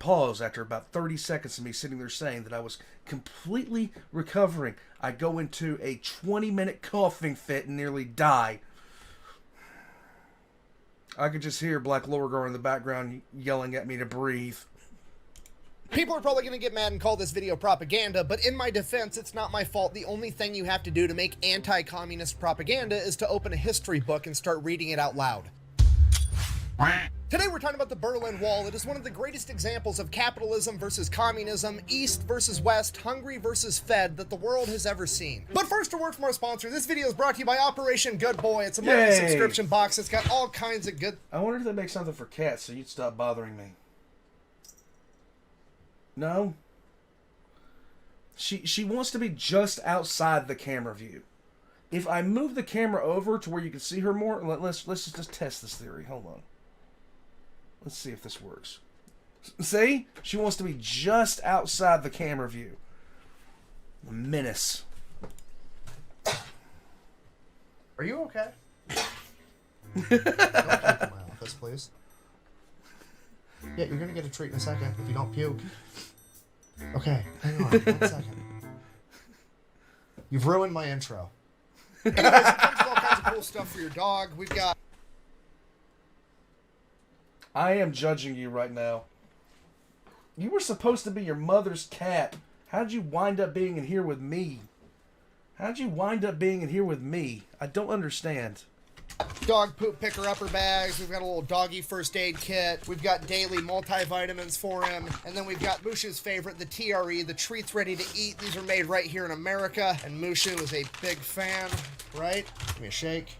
pause after about 30 seconds of me sitting there saying that I was completely recovering. I go into a 20-minute coughing fit and nearly die. I could just hear Black Lower Girl in the background yelling at me to breathe. People are probably going to get mad and call this video propaganda, but in my defense, it's not my fault. The only thing you have to do to make anti-communist propaganda is to open a history book and start reading it out loud. Today we're talking about the Berlin Wall. It is one of the greatest examples of capitalism versus communism, East versus West, hungry versus fed that the world has ever seen. But first, a word from our sponsor. This video is brought to you by Operation Good Boy. It's a monthly subscription box. It's got all kinds of good... I wonder if they make something for cats so you'd stop bothering me. No? She wants to be just outside the camera view. If I move the camera over to where you can see her more, let's just test this theory. Hold on. Let's see if this works. See? She wants to be just outside the camera view. A menace. Are you okay? Don't come to my office, please. Yeah, you're gonna get a treat in a second if you don't puke. Okay, hang on 1 second. You've ruined my intro. Anyways, it comes with all kinds of cool stuff for your dog. We've got... I am judging you right now. You were supposed to be your mother's cat. How'd you wind up being in here with me? How'd you wind up being in here with me? I don't understand. Dog poop picker-upper bags. We've got a little doggy first aid kit. We've got daily multivitamins for him. And then we've got Mushu's favorite, the TRE, the treats ready to eat. These are made right here in America. And Mushu is a big fan, right? Give me a shake.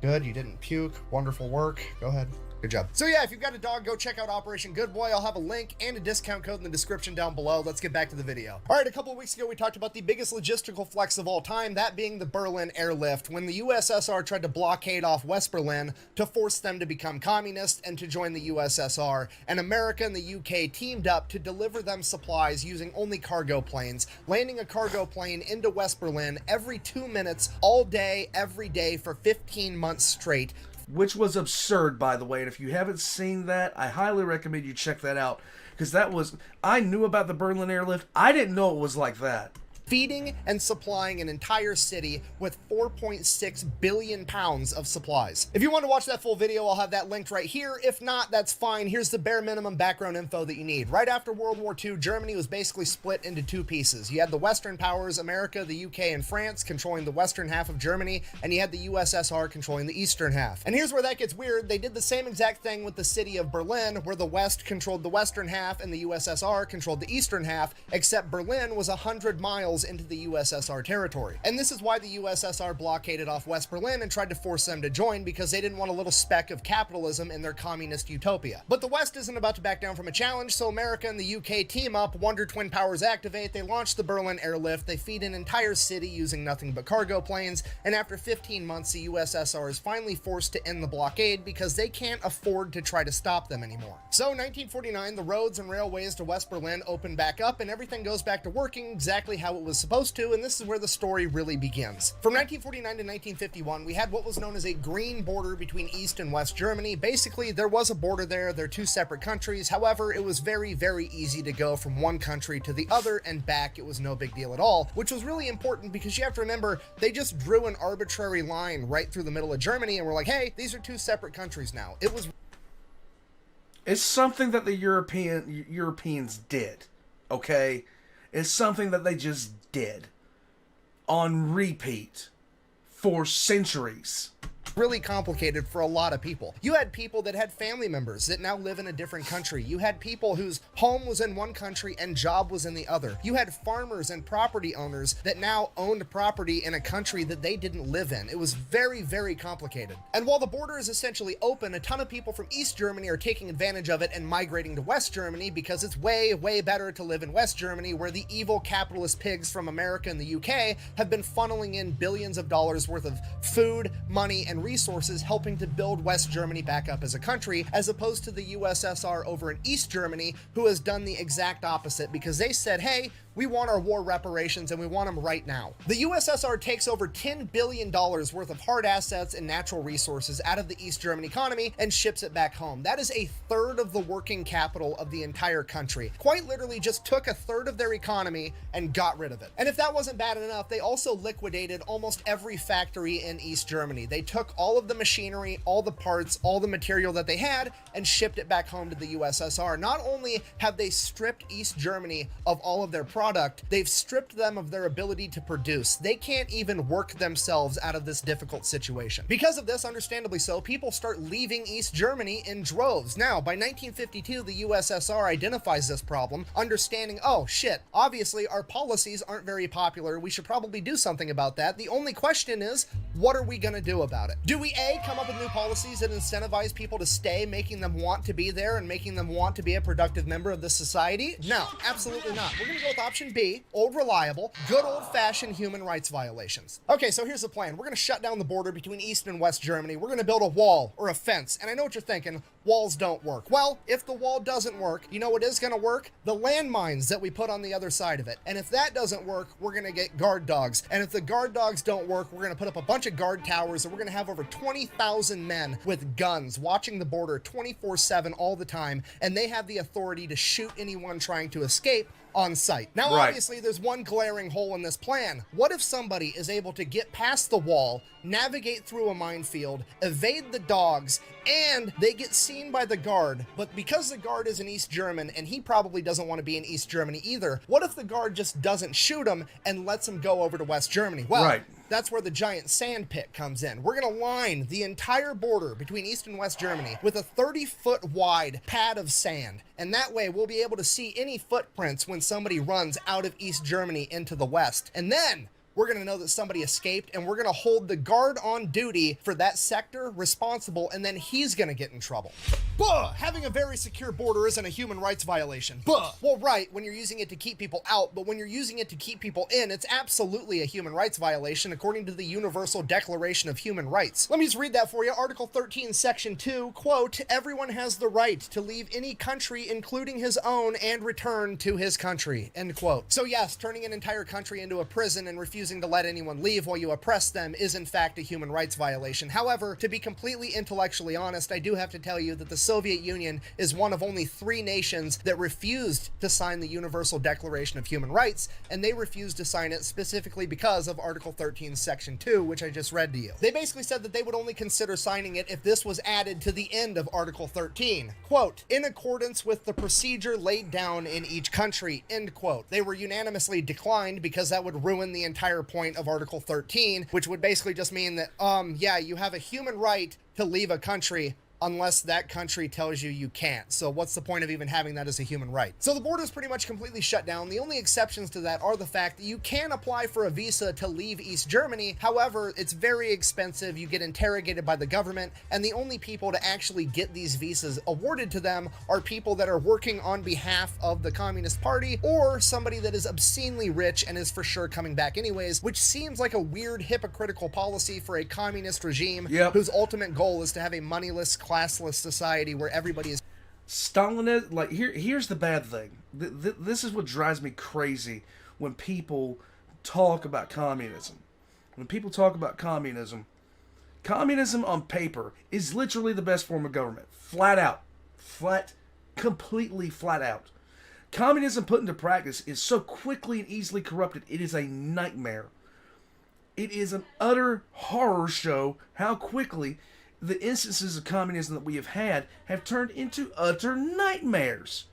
Good, you didn't puke. Wonderful work. Go ahead. Good job. So yeah, if you've got a dog, go check out Operation Good Boy. I'll have a link and a discount code in the description down below. Let's get back to the video. All right, a couple of weeks ago, we talked about the biggest logistical flex of all time, that being the Berlin airlift, when the USSR tried to blockade off West Berlin to force them to become communist and to join the USSR. And America and the UK teamed up to deliver them supplies using only cargo planes, landing a cargo plane into West Berlin every 2 minutes, all day, every day for 15 months straight. Which was absurd, by the way. And if you haven't seen that, I highly recommend you check that out. Because that was... I knew about the Berlin airlift. I didn't know it was like that. Feeding and supplying an entire city with 4.6 billion pounds of supplies. If you want to watch that full video, I'll have that linked right here. If not, that's fine. Here's the bare minimum background info that you need. Right after World War II, Germany was basically split into two pieces. You had the Western powers, America, the UK, and France, controlling the western half of Germany, and you had the USSR controlling the eastern half. And here's where that gets weird. They did the same exact thing with the city of Berlin, where the West controlled the western half and the USSR controlled the eastern half, except Berlin was 100 miles into the USSR territory. And this is why the USSR blockaded off West Berlin and tried to force them to join, because they didn't want a little speck of capitalism in their communist utopia. But the West isn't about to back down from a challenge, so America and the UK team up, Wonder Twin powers activate, they launch the Berlin airlift, they feed an entire city using nothing but cargo planes, and after 15 months, the USSR is finally forced to end the blockade because they can't afford to try to stop them anymore. So 1949, the roads and railways to West Berlin open back up and everything goes back to working exactly how it was supposed to, and this is where the story really begins. From 1949 to 1951, we had what was known as a green border between East and West Germany. Basically, there was a border there. They're two separate countries. However, it was very, very easy to go from one country to the other and back. It was no big deal at all, which was really important because you have to remember, they just drew an arbitrary line right through the middle of Germany and were like, hey, these are two separate countries now. It's something that the Europeans did, okay? It's something that they just did on repeat for centuries. Really complicated for a lot of people. You had people that had family members that now live in a different country. You had people whose home was in one country and job was in the other. You had farmers and property owners that now owned property in a country that they didn't live in. It was very, very complicated. And while the border is essentially open, a ton of people from East Germany are taking advantage of it and migrating to West Germany because it's way, way better to live in West Germany, where the evil capitalist pigs from America and the UK have been funneling in billions of dollars worth of food, money, and resources, helping to build West Germany back up as a country, as opposed to the USSR over in East Germany, who has done the exact opposite, because they said, hey, We want our war reparations, and we want them right now. The USSR takes over $10 billion worth of hard assets and natural resources out of the East German economy and ships it back home. That is a third of the working capital of the entire country. Quite literally just took a third of their economy and got rid of it. And if that wasn't bad enough, they also liquidated almost every factory in East Germany. They took all of the machinery, all the parts, all the material that they had, and shipped it back home to the USSR. Not only have they stripped East Germany of all of their product, they've stripped them of their ability to produce. They can't even work themselves out of this difficult situation. Because of this, understandably so, people start leaving East Germany in droves. Now, by 1952, the USSR identifies this problem, understanding, oh shit, obviously our policies aren't very popular. We should probably do something about that. The only question is, what are we gonna do about it? Do we A, come up with new policies that incentivize people to stay, making them want to be there and making them want to be a productive member of the society? No, absolutely not. We're gonna go with option B, old reliable, good old-fashioned human rights violations. Okay, so here's the plan. We're gonna shut down the border between East and West Germany. We're gonna build a wall or a fence. And I know what you're thinking, walls don't work. Well, if the wall doesn't work, you know what is gonna work? The landmines that we put on the other side of it. And if that doesn't work, we're gonna get guard dogs. And if the guard dogs don't work, we're gonna put up a bunch of guard towers, and we're gonna have over 20,000 men with guns watching the border 24/7 all the time, and they have the authority to shoot anyone trying to escape on site. Now, Right. obviously, there's one glaring hole in this plan. What if somebody is able to get past the wall, navigate through a minefield, evade the dogs, and they get seen by the guard, but because the guard is an East German, and he probably doesn't want to be in East Germany either, what if the guard just doesn't shoot him and lets him go over to West Germany? Well, Right. that's where the giant sand pit comes in. We're going to line the entire border between East and West Germany with a 30-foot wide pad of sand. And that way we'll be able to see any footprints when somebody runs out of East Germany into the West. And then we're going to know that somebody escaped, and we're going to hold the guard on duty for that sector responsible, and then he's going to get in trouble. Buh! Having a very secure border isn't a human rights violation. Buh! Well, right, when you're using it to keep people out, but when you're using it to keep people in, it's absolutely a human rights violation according to the Universal Declaration of Human Rights. Let me just read that for you. Article 13, Section 2, quote, everyone has the right to leave any country, including his own, and return to his country, end quote. So yes, turning an entire country into a prison and refusing to let anyone leave while you oppress them is in fact a human rights violation. However, to be completely intellectually honest, I do have to tell you that the Soviet Union is one of only 3 nations that refused to sign the Universal Declaration of Human Rights, and they refused to sign it specifically because of Article 13, Section 2, which I just read to you. They basically said that they would only consider signing it if this was added to the end of Article 13. Quote, in accordance with the procedure laid down in each country, end quote. They were unanimously declined because that would ruin the entire point of Article 13, which would basically just mean that, yeah, you have a human right to leave a country unless that country tells you you can't. So what's the point of even having that as a human right? So the border is pretty much completely shut down. The only exceptions to that are the fact that you can apply for a visa to leave East Germany. However, it's very expensive. You get interrogated by the government, and the only people to actually get these visas awarded to them are people that are working on behalf of the Communist Party, or somebody that is obscenely rich and is for sure coming back anyways, which seems like a weird hypocritical policy for a communist regime whose ultimate goal is to have a moneyless, classless society where everybody is Stalinist. Like here's the bad thing. This is what drives me crazy when people talk about communism. When people talk about communism, communism on paper is literally the best form of government. Flat out. Completely flat out. Communism put into practice is so quickly and easily corrupted, it is a nightmare. It is an utter horror show how quickly the instances of communism that we have turned into utter nightmares.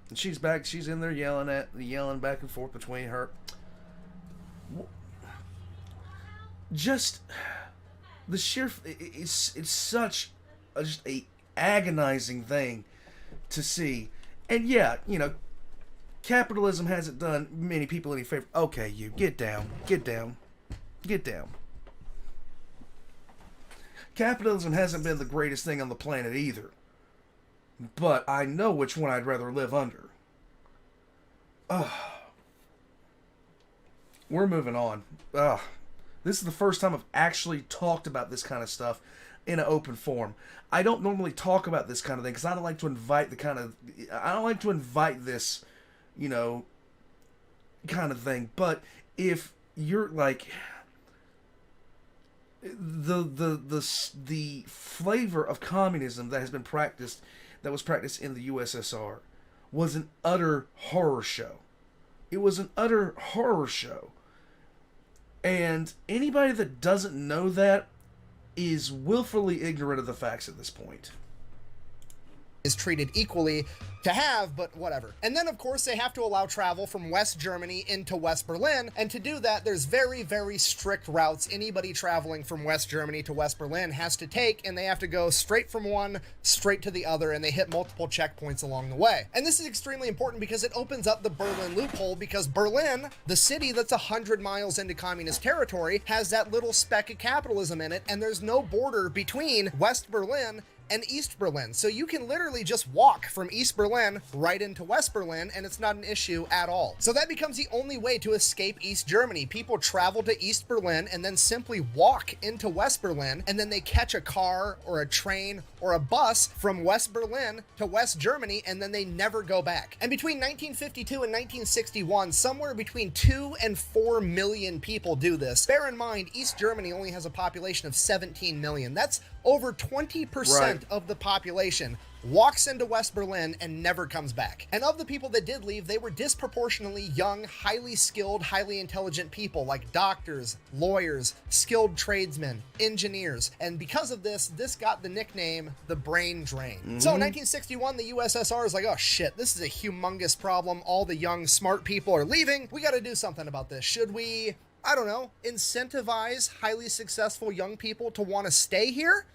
And she's back. She's in there yelling back and forth between her. Just the sheer. It's such just a agonizing thing to see. And yeah, capitalism hasn't done many people any favor. Okay, you get down. Capitalism hasn't been the greatest thing on the planet either. But I know which one I'd rather live under. We're moving on. This is the first time I've actually talked about this kind of stuff. in an open forum. I don't normally talk about this kind of thing because I don't like to invite this, you know, kind of thing. But if you're like the flavor of communism that was practiced in the USSR was an utter horror show. It was an utter horror show. And anybody that doesn't know that is willfully ignorant of the facts at this point. Is treated equally to have, but whatever. And then of course they have to allow travel from West Germany into West Berlin, and to do that there's very, very strict routes anybody traveling from West Germany to West Berlin has to take, and they have to go straight from one straight to the other, and they hit multiple checkpoints along the way. And this is extremely important because it opens up the Berlin loophole, because Berlin, the city that's 100 miles into communist territory, has that little speck of capitalism in it, and there's no border between West Berlin and East Berlin. So you can literally just walk from East Berlin right into West Berlin, and it's not an issue at all. So that becomes the only way to escape East Germany. People travel to East Berlin and then simply walk into West Berlin, and then they catch a car or a train or a bus from West Berlin to West Germany, and then they never go back. And between 1952 and 1961, somewhere between 2 and 4 million people do this. Bear in mind, East Germany only has a population of 17 million. That's over 20% of the population walks into West Berlin and never comes back. And of the people that did leave, they were disproportionately young, highly skilled, highly intelligent people like doctors, lawyers, skilled tradesmen, engineers. And because of this, this got the nickname the brain drain. So in 1961, the USSR is like, oh shit, this is a humongous problem. All the young, smart people are leaving. We got to do something about this. Should we, I don't know, incentivize highly successful young people to want to stay here?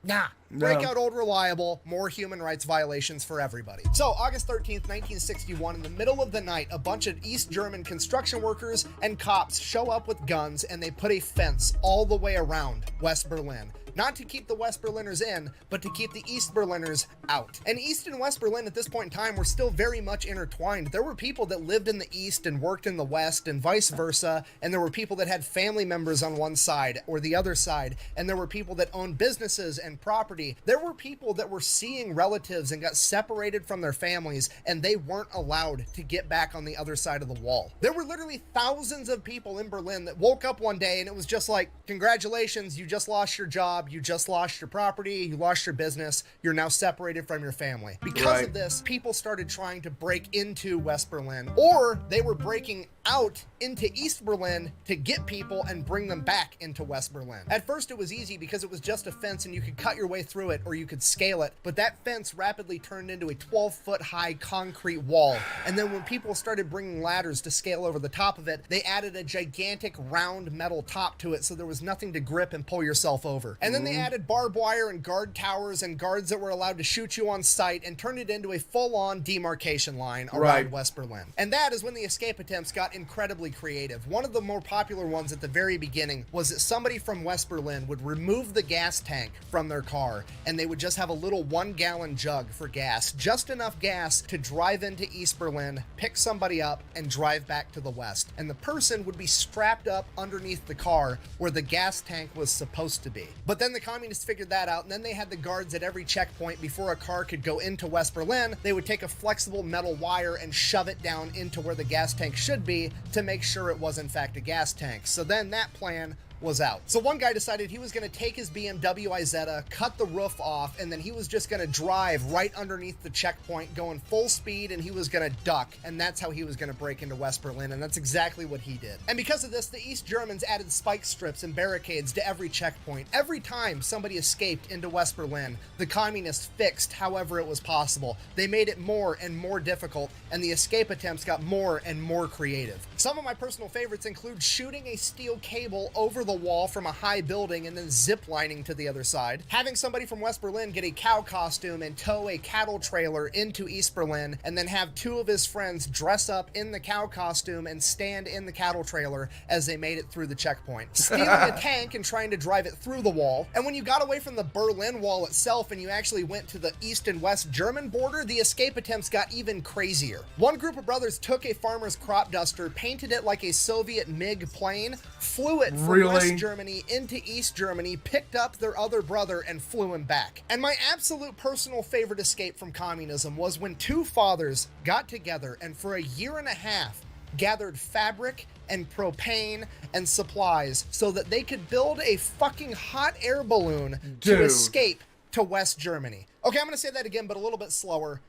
Nah. Break out old reliable, more human rights violations for everybody. So August 13th, 1961, in the middle of the night, a bunch of East German construction workers and cops show up with guns, and they put a fence all the way around West Berlin. Not to keep the West Berliners in, but to keep the East Berliners out. And East and West Berlin at this point in time were still very much intertwined. There were people that lived in the East and worked in the West and vice versa, and there were people that had family members on one side or the other side, and there were people that owned businesses and property. There were people that were seeing relatives and got separated from their families, and they weren't allowed to get back on the other side of the wall. There were literally thousands of people in Berlin that woke up one day and it was just like, congratulations, you just lost your job, you just lost your property, you lost your business, you're now separated from your family. Because of this, people started trying to break into West Berlin, or they were breaking out into East Berlin to get people and bring them back into West Berlin. At first it was easy because it was just a fence and you could cut your way through it or you could scale it, but that fence rapidly turned into a 12-foot high concrete wall. And then when people started bringing ladders to scale over the top of it, they added a gigantic round metal top to it so there was nothing to grip and pull yourself over. And then they added barbed wire and guard towers and guards that were allowed to shoot you on sight and turned it into a full-on demarcation line around West Berlin. And that is when the escape attempts got incredibly creative. One of the more popular ones at the very beginning was that somebody from West Berlin would remove the gas tank from their car, and they would just have a little 1-gallon jug for gas, just enough gas to drive into East Berlin, pick somebody up, and drive back to the West. And the person would be strapped up underneath the car where the gas tank was supposed to be. But then the communists figured that out, and then they had the guards at every checkpoint before a car could go into West Berlin. They would take a flexible metal wire and shove it down into where the gas tank should be to make sure it was in fact a gas tank. So then that plan was out. So one guy decided he was going to take his BMW Isetta, cut the roof off, and then he was just going to drive right underneath the checkpoint going full speed, and he was going to duck, and that's how he was going to break into West Berlin, and that's exactly what he did. And because of this, the East Germans added spike strips and barricades to every checkpoint. Every time somebody escaped into West Berlin, the communists fixed however it was possible. They made it more and more difficult, and the escape attempts got more and more creative. Some of my personal favorites include shooting a steel cable over the wall from a high building and then zip lining to the other side, having somebody from West Berlin get a cow costume and tow a cattle trailer into East Berlin, and then have 2 of his friends dress up in the cow costume and stand in the cattle trailer as they made it through the checkpoint, stealing a tank and trying to drive it through the wall. And when you got away from the Berlin Wall itself and you actually went to the East and West German border, the escape attempts got even crazier. One group of brothers took a farmer's crop duster, painted it like a Soviet MiG plane, flew it from West Germany into East Germany, picked up their other brother, and flew him back. And my absolute personal favorite escape from communism was when two fathers got together and for a year and a half gathered fabric and propane and supplies so that they could build a fucking hot air balloon to escape to West Germany. Okay, I'm gonna say that again, but a little bit slower.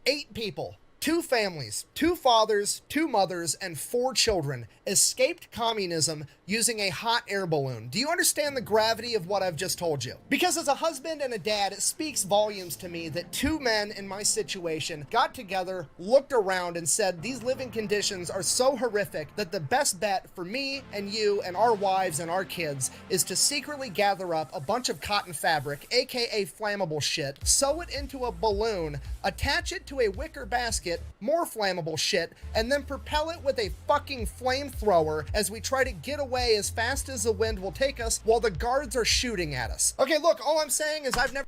8 people, 2 families, 2 fathers, 2 mothers, and 4 children escaped communism using a hot air balloon. Do you understand the gravity of what I've just told you? Because as a husband and a dad, it speaks volumes to me that 2 men in my situation got together, looked around, and said these living conditions are so horrific that the best bet for me and you and our wives and our kids is to secretly gather up a bunch of cotton fabric, aka flammable shit, sew it into a balloon, attach it to a wicker basket, more flammable shit, and then propel it with a fucking flamethrower as we try to get away as fast as the wind will take us while the guards are shooting at us. Okay, look, all I'm saying is I've never...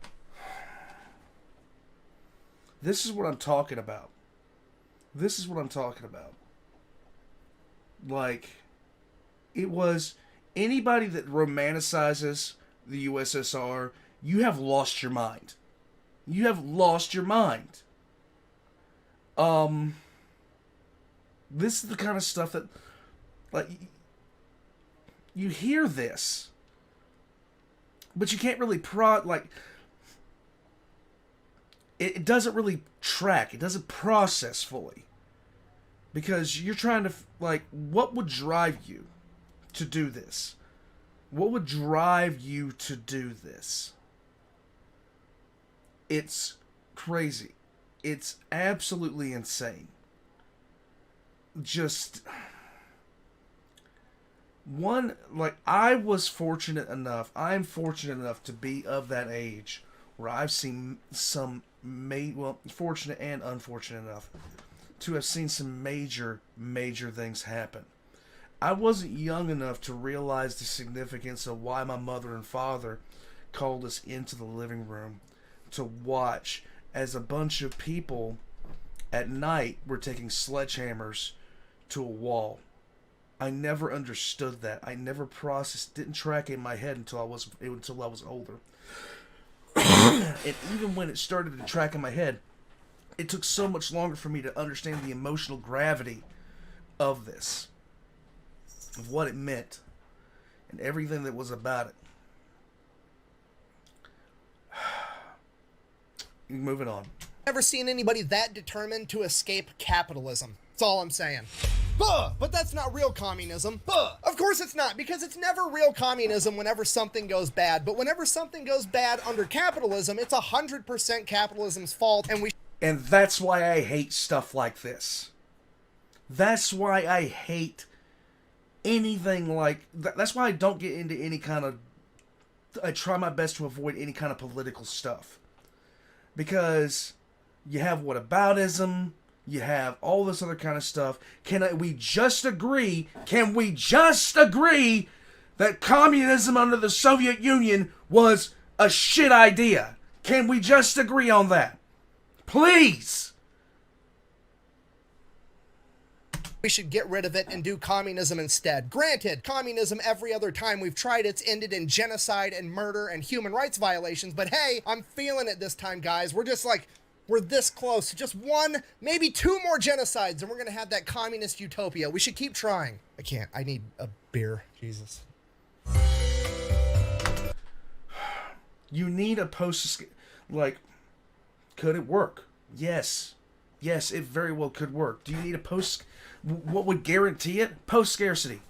This is what I'm talking about. This is what I'm talking about. Like, it was anybody that romanticizes the USSR, you have lost your mind. You have lost your mind. This is the kind of stuff that, like, you hear this, but you can't really it doesn't really track, it doesn't process fully, because you're trying to, like, what would drive you to do this? What would drive you to do this? It's crazy. It's absolutely insane. Just one, like, I'm fortunate enough to be of that age where I've seen some fortunate and unfortunate enough to have seen some major things happen. I wasn't young enough to realize the significance of why my mother and father called us into the living room to watch as a bunch of people at night were taking sledgehammers to a wall. I never understood that. I never processed, didn't track it in my head until I was older. And even when it started to track in my head, it took so much longer for me to understand the emotional gravity of this, of what it meant, and everything that was about it. Moving on. Never seen anybody that determined to escape capitalism. That's all I'm saying. But that's not real communism. Of course it's not, because it's never real communism whenever something goes bad. But whenever something goes bad under capitalism, it's 100% capitalism's fault, And that's why I hate stuff like this. That's why I hate anything like... That's why I don't get into any kind of... I try my best to avoid any kind of political stuff. Because you have whataboutism, you have all this other kind of stuff. Can we just agree that communism under the Soviet Union was a shit idea? Can we just agree on that? Please! We should get rid of it and do communism instead. Granted, communism every other time we've tried it's ended in genocide and murder and human rights violations, but hey, I'm feeling it this time, guys. We're this close to just 1, maybe 2 more genocides, and we're gonna have that communist utopia. We should keep trying. I can't. I need a beer. Jesus. You need a could it work? Yes. Yes, it very well could work. Do you need what would guarantee it? Post-scarcity.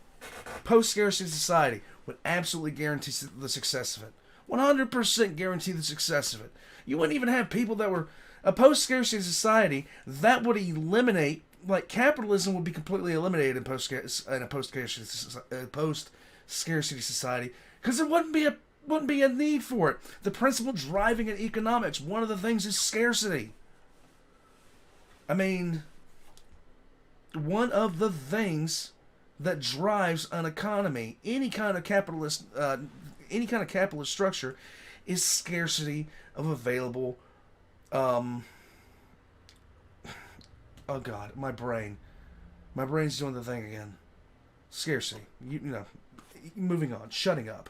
Post-scarcity society would absolutely guarantee the success of it. 100% guarantee the success of it. You wouldn't even have people that were... A post-scarcity society, that would eliminate... Like, capitalism would be completely eliminated in a post-scarcity society, because there wouldn't be a need for it. The principle driving in economics, one of the things is scarcity. I mean, one of the things that drives an economy, any kind of capitalist structure, is scarcity of available. Oh God, my brain's doing the thing again. Scarcity. You know, moving on. Shutting up.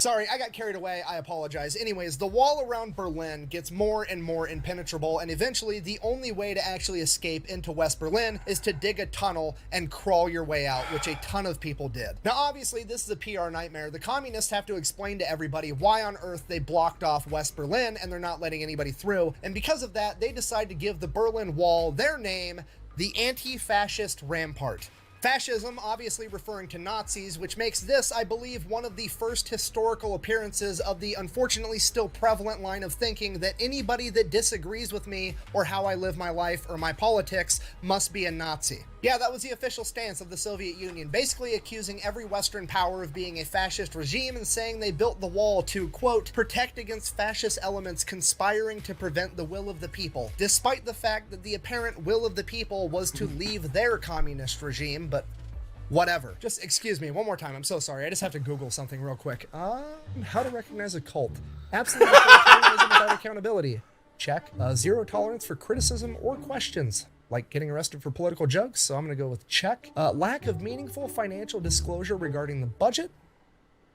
Sorry, I got carried away. I apologize. Anyways, the wall around Berlin gets more and more impenetrable, and eventually the only way to actually escape into West Berlin is to dig a tunnel and crawl your way out, which a ton of people did. Now, obviously, this is a PR nightmare. The communists have to explain to everybody why on earth they blocked off West Berlin and they're not letting anybody through. And because of that, they decide to give the Berlin Wall their name, the Anti-Fascist Rampart. Fascism, obviously referring to Nazis, which makes this, I believe, one of the first historical appearances of the unfortunately still prevalent line of thinking that anybody that disagrees with me or how I live my life or my politics must be a Nazi. Yeah, that was the official stance of the Soviet Union, basically accusing every Western power of being a fascist regime and saying they built the wall to, quote, protect against fascist elements conspiring to prevent the will of the people, despite the fact that the apparent will of the people was to leave their communist regime, but whatever. Just excuse me one more time. I'm so sorry. I just have to Google something real quick. How to recognize a cult. Absolute authoritarianism without accountability. Check. Zero tolerance for criticism or questions, like getting arrested for political jokes, so I'm going to go with check. Lack of meaningful financial disclosure regarding the budget.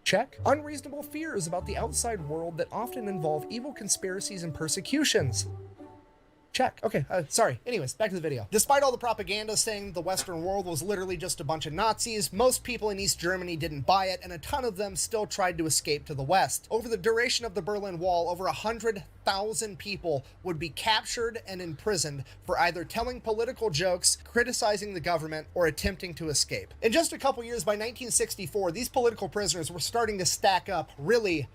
Check. Unreasonable fears about the outside world that often involve evil conspiracies and persecutions. Check. Okay, sorry. Anyways, back to the video. Despite all the propaganda saying the Western world was literally just a bunch of Nazis, most people in East Germany didn't buy it, and a ton of them still tried to escape to the West. Over the duration of the Berlin Wall, over 100,000 people would be captured and imprisoned for either telling political jokes, criticizing the government, or attempting to escape. In just a couple years, by 1964, these political prisoners were starting to stack up really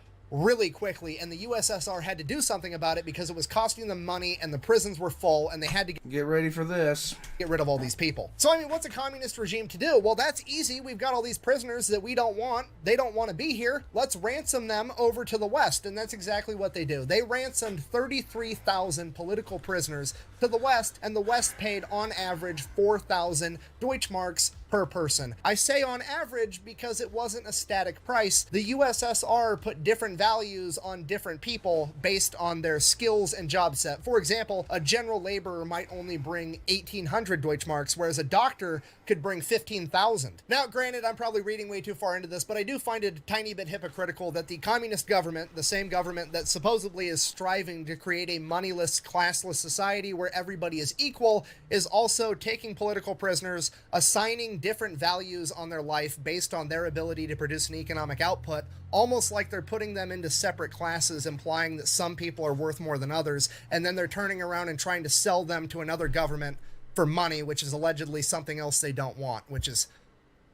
quickly, and the USSR had to do something about it because it was costing them money and the prisons were full and they had to get ready for this. Get rid of all these people. So, I mean, what's a communist regime to do? Well, that's easy. We've got all these prisoners that we don't want. They don't want to be here. Let's ransom them over to the West. And that's exactly what they do. They ransomed 33,000 political prisoners to the West, and the West paid on average 4,000 Deutschmarks per person. I say on average because it wasn't a static price. The USSR put different values on different people based on their skills and job set. For example, a general laborer might only bring 1,800 Deutschmarks, whereas a doctor could bring 15,000. Now, granted, I'm probably reading way too far into this, but I do find it a tiny bit hypocritical that the communist government, the same government that supposedly is striving to create a moneyless, classless society where everybody is equal, is also taking political prisoners, assigning different values on their life based on their ability to produce an economic output, almost like they're putting them into separate classes, implying that some people are worth more than others, and then they're turning around and trying to sell them to another government for money, which is allegedly something else they don't want, which is,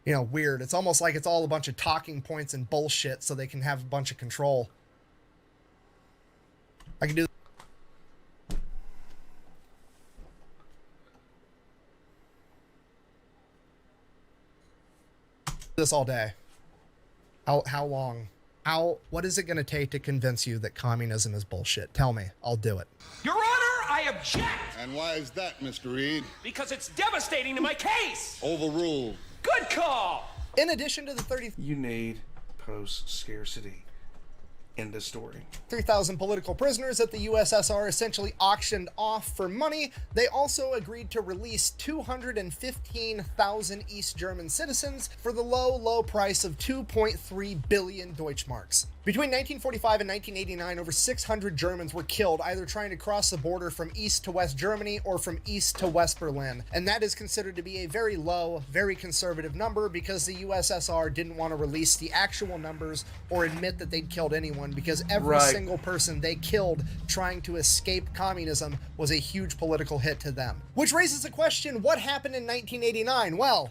you know, weird. It's almost like it's all a bunch of talking points and bullshit so they can have a bunch of control. I can do this all day. How long? What is it going to take to convince you that communism is bullshit? Tell me. I'll do it. Your Honor, I object! And why is that, Mr. Reed? Because it's devastating to my case! Overruled. Good call! In addition to the 33,000 You need post-scarcity. End of story. 3,000 political prisoners that the USSR essentially auctioned off for money, they also agreed to release 215,000 East German citizens for the low price of 2.3 billion Deutschmarks. Between 1945 and 1989, over 600 Germans were killed either trying to cross the border from East to West Germany or from East to West Berlin. And that is considered to be a very low, very conservative number because the USSR didn't want to release the actual numbers or admit that they'd killed anyone, because every single person they killed trying to escape communism was a huge political hit to them. Which raises the question, what happened in 1989? Well,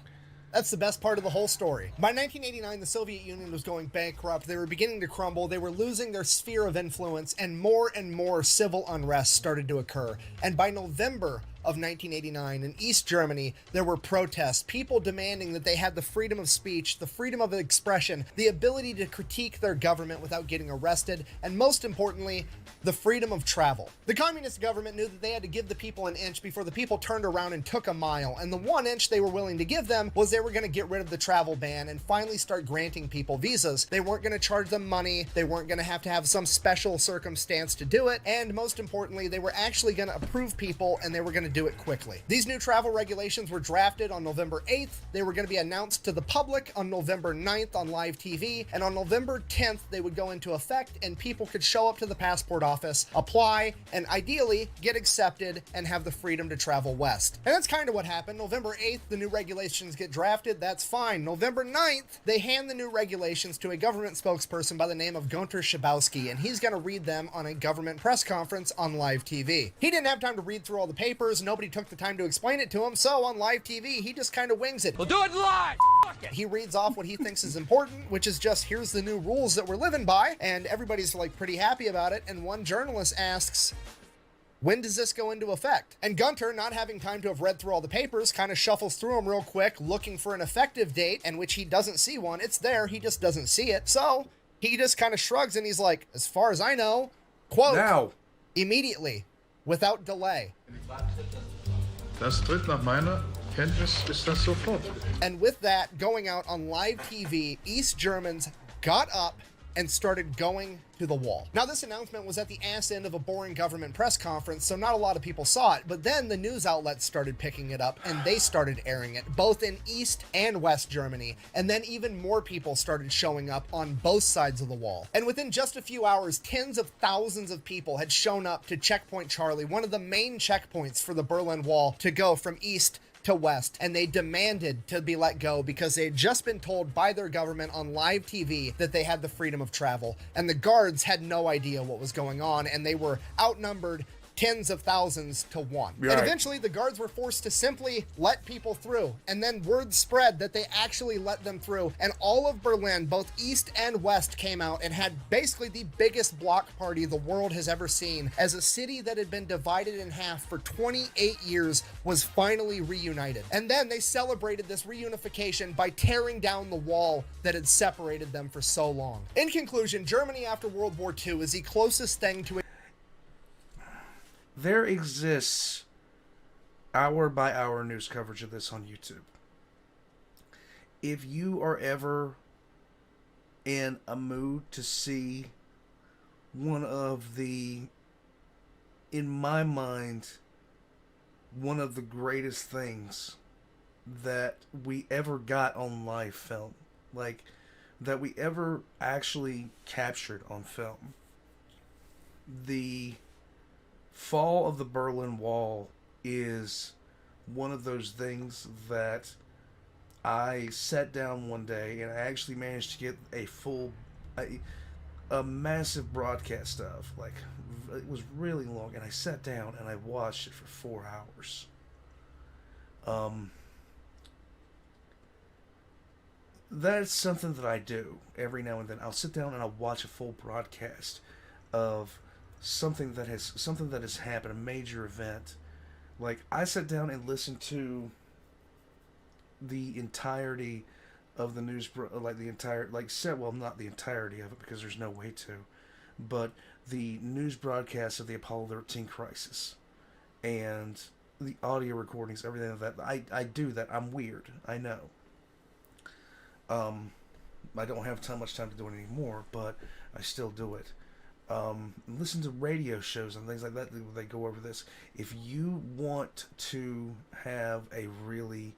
that's the best part of the whole story. By 1989, the Soviet Union was going bankrupt. They were beginning to crumble. They were losing their sphere of influence, and more civil unrest started to occur. And by November of 1989, in East Germany, there were protests, people demanding that they had the freedom of speech, the freedom of expression, the ability to critique their government without getting arrested, and most importantly, the freedom of travel. The communist government knew that they had to give the people an inch before the people turned around and took a mile, and the 1 inch they were willing to give them was they were going to get rid of the travel ban and finally start granting people visas. They weren't going to charge them money, they weren't going to have some special circumstance to do it, and most importantly, they were actually going to approve people and they were going to to do it quickly. These new travel regulations were drafted on November 8th. They were going to be announced to the public on November 9th on live TV, and on November 10th they would go into effect, and people could show up to the passport office, apply, and ideally get accepted and have the freedom to travel west. And that's kind of what happened. November 8th, the new regulations get drafted. That's fine. November 9th, they hand the new regulations to a government spokesperson by the name of Gunter Schabowski, and he's going to read them on a government press conference on live TV. He didn't have time to read through all the papers. Nobody took the time to explain it to him, so on live TV, he just kind of wings it. We'll do it live. Fuck it. He reads off what he thinks is important, which is just, here's the new rules that we're living by, and everybody's like pretty happy about it, and one journalist asks, when does this go into effect? And Gunter, not having time to have read through all the papers, kind of shuffles through them real quick, looking for an effective date, and which he doesn't see one. It's there, he just doesn't see it. So he just kind of shrugs and he's like, as far as I know, quote, Now. Immediately, without delay. Das tritt nach meiner Kenntnis ist das sofort. And with that, going out on live TV, East Germans got up and started going to the wall. Now, this announcement was at the ass end of a boring government press conference, so not a lot of people saw it, but then the news outlets started picking it up and they started airing it, both in East and West Germany, and then even more people started showing up on both sides of the wall. And within just a few hours, tens of thousands of people had shown up to Checkpoint Charlie, one of the main checkpoints for the Berlin Wall, to go from east to west, and they demanded to be let go because they had just been told by their government on live TV that they had the freedom of travel, and the guards had no idea what was going on, and they were outnumbered tens of thousands to one. Right. And eventually the guards were forced to simply let people through, and then word spread that they actually let them through, and all of Berlin, both east and west, came out and had basically the biggest block party the world has ever seen, as a city that had been divided in half for 28 years was finally reunited. And then they celebrated this reunification by tearing down the wall that had separated them for so long. In conclusion, Germany after World War II is the closest thing to There exists hour by hour news coverage of this on YouTube. If you are ever in a mood to see one of the, in my mind, one of the greatest things that we ever got on live film, like that we ever actually captured on film, the fall of the Berlin Wall is one of those things that I sat down one day and I actually managed to get a massive broadcast of. Like, it was really long, and I sat down and I watched it for 4 hours. That's something that I do every now and then. I'll sit down and I'll watch a full broadcast of something that has happened, a major event. Like, I sat down and listened to the entirety of the news, not the entirety of it because there's no way to, but the news broadcast of the Apollo 13 crisis and the audio recordings, everything like that. I do that. I'm weird. I know. I don't have much time to do it anymore, but I still do it. Listen to radio shows and things like that. They go over this. If you want to have a really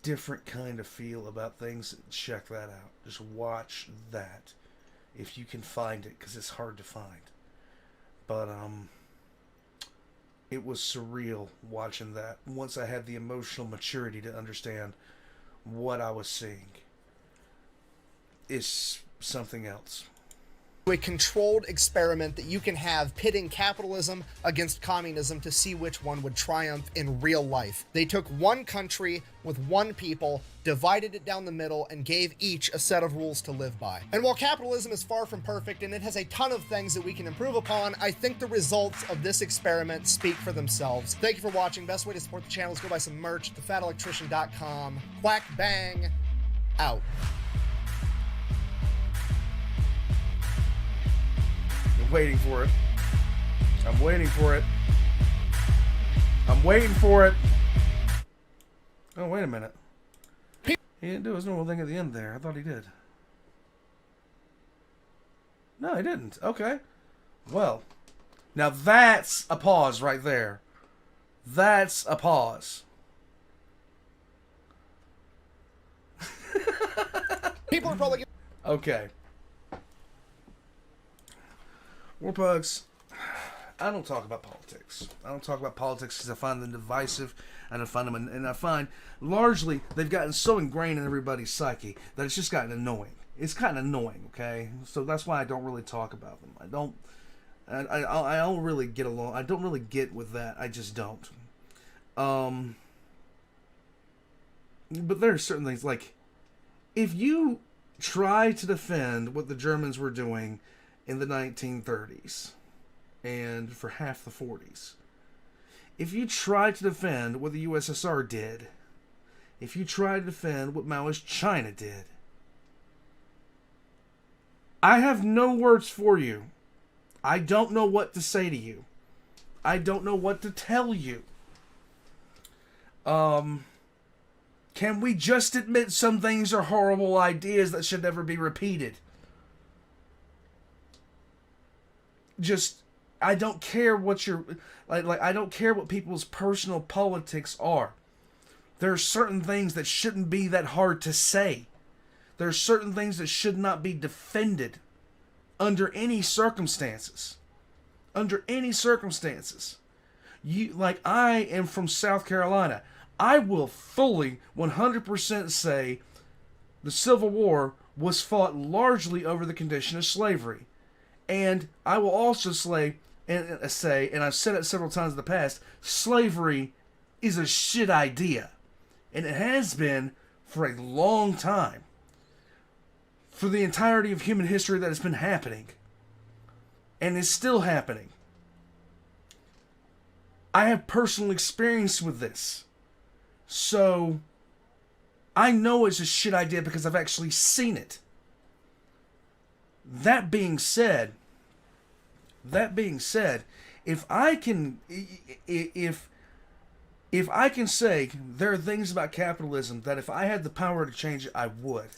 different kind of feel about things, check that out. Just watch that if you can find it, because it's hard to find. But it was surreal watching that. Once I had the emotional maturity to understand what I was seeing, is something else. A controlled experiment that you can have pitting capitalism against communism to see which one would triumph in real life. They took one country with one people, divided it down the middle, and gave each a set of rules to live by. And while capitalism is far from perfect and it has a ton of things that we can improve upon, I think the results of this experiment speak for themselves. Thank you for watching. Best way to support the channel is go buy some merch, thefatelectrician.com. Quack bang, out. Waiting for it. I'm waiting for it. I'm waiting for it. Oh, wait a minute. He didn't do his normal thing at the end there. I thought he did. No, he didn't. Okay. Well, now that's a pause right there. That's a pause. People are probably Okay. Warpugs, I don't talk about politics. I don't talk about politics because I find them divisive, and I find largely they've gotten so ingrained in everybody's psyche that it's just gotten annoying. It's kind of annoying, okay? So that's why I don't really talk about them. I don't really get along. I don't really get with that. I just don't. But there are certain things, like, if you try to defend what the Germans were doing in the 1930s and for half the 40s, if you try to defend what the USSR did, if you try to defend what Maoist China did, I have no words for you. I don't know what to say to you. I don't know what to tell you. Can we just admit some things are horrible ideas that should never be repeated? I don't care what your I don't care what people's personal politics are. There are certain things that shouldn't be that hard to say. There are certain things that should not be defended under any circumstances. Under any circumstances. I am from South Carolina. I will fully 100% say the Civil War was fought largely over the condition of slavery. And I will also say, and I've said it several times in the past, slavery is a shit idea. And it has been for a long time. For the entirety of human history that has been happening. And is still happening. I have personal experience with this. So, I know it's a shit idea because I've actually seen it. That being said, if I can say there are things about capitalism that if I had the power to change it, I would.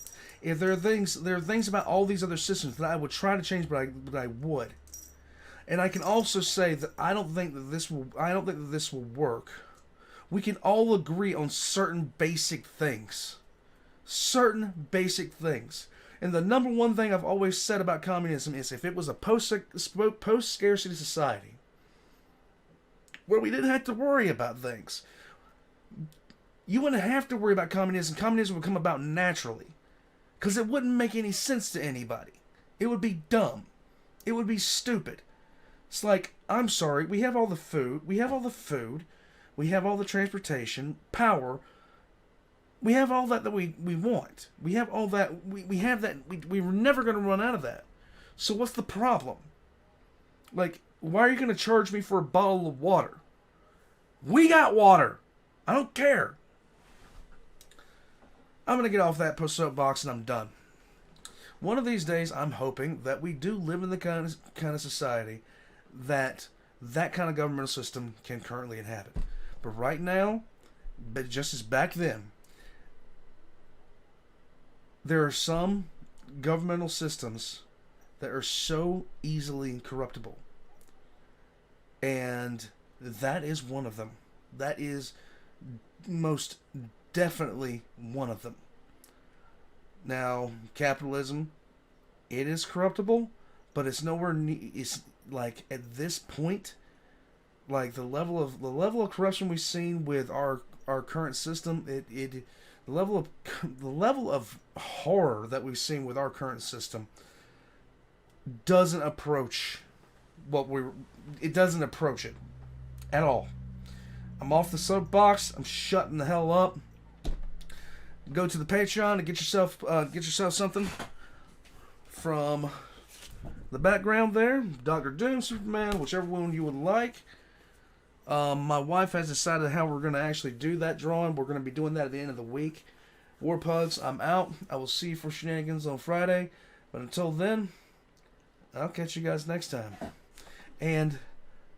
If there are things about all these other systems that I would try to change, but I would. And I can also say that I don't think that this will work. We can all agree on certain basic things. Certain basic things. And the number one thing I've always said about communism is if it was a post-scarcity society, where we didn't have to worry about things, you wouldn't have to worry about communism. Communism would come about naturally. Because it wouldn't make any sense to anybody. It would be dumb. It would be stupid. It's like, I'm sorry, we have all the food, we have all the transportation, power, we have all that we want. We have all that, we have that, we're never going to run out of that. So what's the problem? Like, why are you going to charge me for a bottle of water? We got water. I don't care. I'm going to get off that soapbox and I'm done. One of these days, I'm hoping that we do live in the kind of society that kind of governmental system can currently inhabit. But right now, but just as back then, there are some governmental systems that are so easily corruptible. And that is one of them. That is most definitely one of them. Now, capitalism, it is corruptible, but it's nowhere near. It's like at this point, like the level of corruption we've seen with our current system, the level of horror that we've seen with our current system doesn't approach it doesn't approach it at all. I'm off the soapbox. I'm shutting the hell up. Go to the Patreon and get yourself something from the background there. Dr. Doom, Superman, whichever one you would like. My wife has decided how we're going to actually do that drawing. We're going to be doing that at the end of the week. Warpugs, I'm out. I will see you for shenanigans on Friday. But until then, I'll catch you guys next time. And,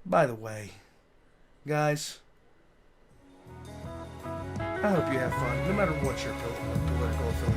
by the way, guys, I hope you have fun, no matter what your political affiliation